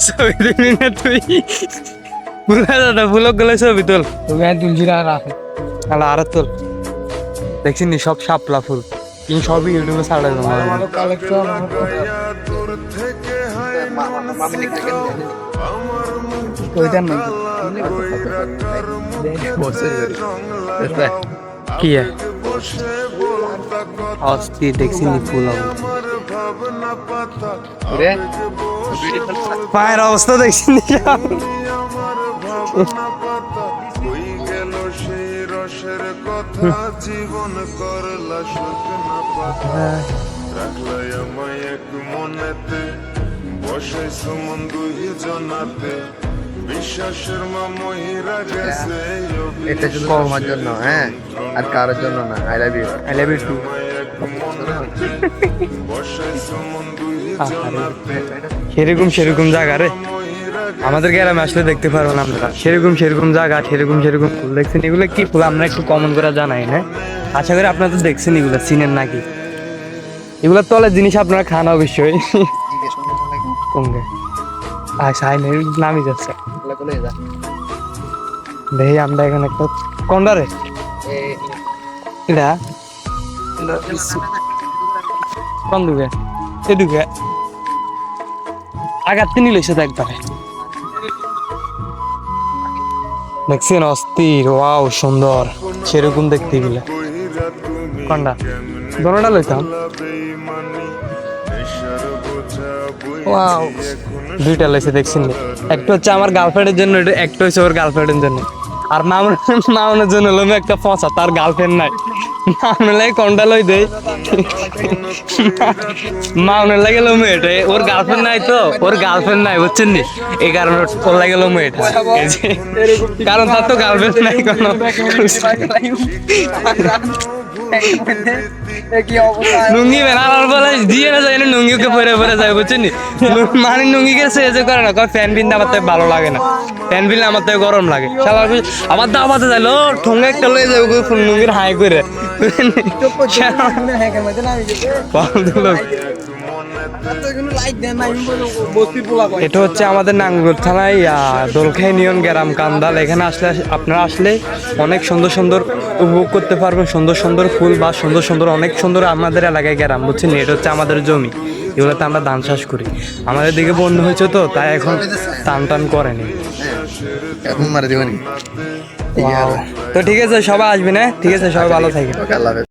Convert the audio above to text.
ছবি তুলি না তুই ফুলা দাদা ফুলক গেলে ছবি তোল তুমি তুলছি আর আছে আলা আর তোল দেখছিস নি সব শাপলা ফুল কিন্তু সবই ইউটিউবে ছাড়া দেবো কালেকশন ওইটার নাই কি অস্থির দেখছি নি ফুল পায়ের অবস্থা দেখছি নি জীবন করলা শুকনা পাতা রাখলাই আমায় এক মনেতে বসে সুমন দুই জনাতে বিশ্বাসের মা মহিরা গেছে এটা শুধু কমার জন্য, হ্যাঁ, আর কারোর জন্য না। I love you. I love you too বসে সুমন দুই জনাতে সেরকম সেরকম জায়গা রে আমাদের গ্রামে আসলে দেখতে পারবো না আমরা সেরকম জায়গা সেরকম ফুল দেখছেন এগুলো কি ফুল আমরা একটু কমন করে জানাই না আশা করি আপনারা তো দেখছেন এগুলো চিনেন নাকি এগুলো তলের জিনিস আপনারা খান অবশ্যই কমবে আচ্ছা নামি যাচ্ছে দেখি আমরা এখানে একটা কন্ডারে এটা কোন দিকে এদিকে আঘাত তিনি লইছে তো একবারে দেখছেন অস্থির ওয়াও সুন্দর সেরকম দেখতে গেলে কোনটা দোনোটা লইতাম ওয়াও দুইটা লইছে দেখছেন একটা হচ্ছে আমার গার্লফ্রেন্ডের জন্য একটা হচ্ছে ওর গার্লফ্রেন্ডের জন্য আর মামনের জন্য লোম একটা পচা তার গার্লফ্রেন্ড নাই মামনের লাগে কোনটা লই দেই মামনের লাগে লোম এটা ওর গার্লফ্রেন্ড নাই তো ওর গার্লফ্রেন্ড নাই বুঝছেন নি এই কারণে ওর লাগে লোম এটা কারণ তার তো গার্লফ্রেন্ড নাই কোনো লুঙ্গি বেনার বলে দিয়ে না যায় লুঙ্গিকে পরে পরে যায় বুঝছেন নি মানে লুঙ্গিকে সেজে করে না ফ্যান বিন আমার তাই ভালো লাগে না ফ্যান বিন আমার তাই গরম লাগে আমার দাওয়াতে যাইলো ঠোঙ্গে একটা লয়ে যাবে লুঙ্গির হাই করে এটা হচ্ছে আমাদের নাঙ্গল থানায় দোলখাই নিয়ন গ্রাম কান্দাল এখানে আসলে আপনারা আসলে অনেক সুন্দর সুন্দর উপভোগ করতে পারবেন সুন্দর সুন্দর ফুল বা সুন্দর সুন্দর অনেক সুন্দর আমাদের এলাকায় গ্রাম বুঝছেন এটা হচ্ছে আমাদের জমি এগুলোতে আমরা ধান চাষ করি আমাদের দিকে বন্যা হয়েছে তো তাই এখন টান করেনি এখন মারা দিবেন। তো ঠিক আছে সবাই আসবে না ঠিক আছে সবাই ভালো থাকবে।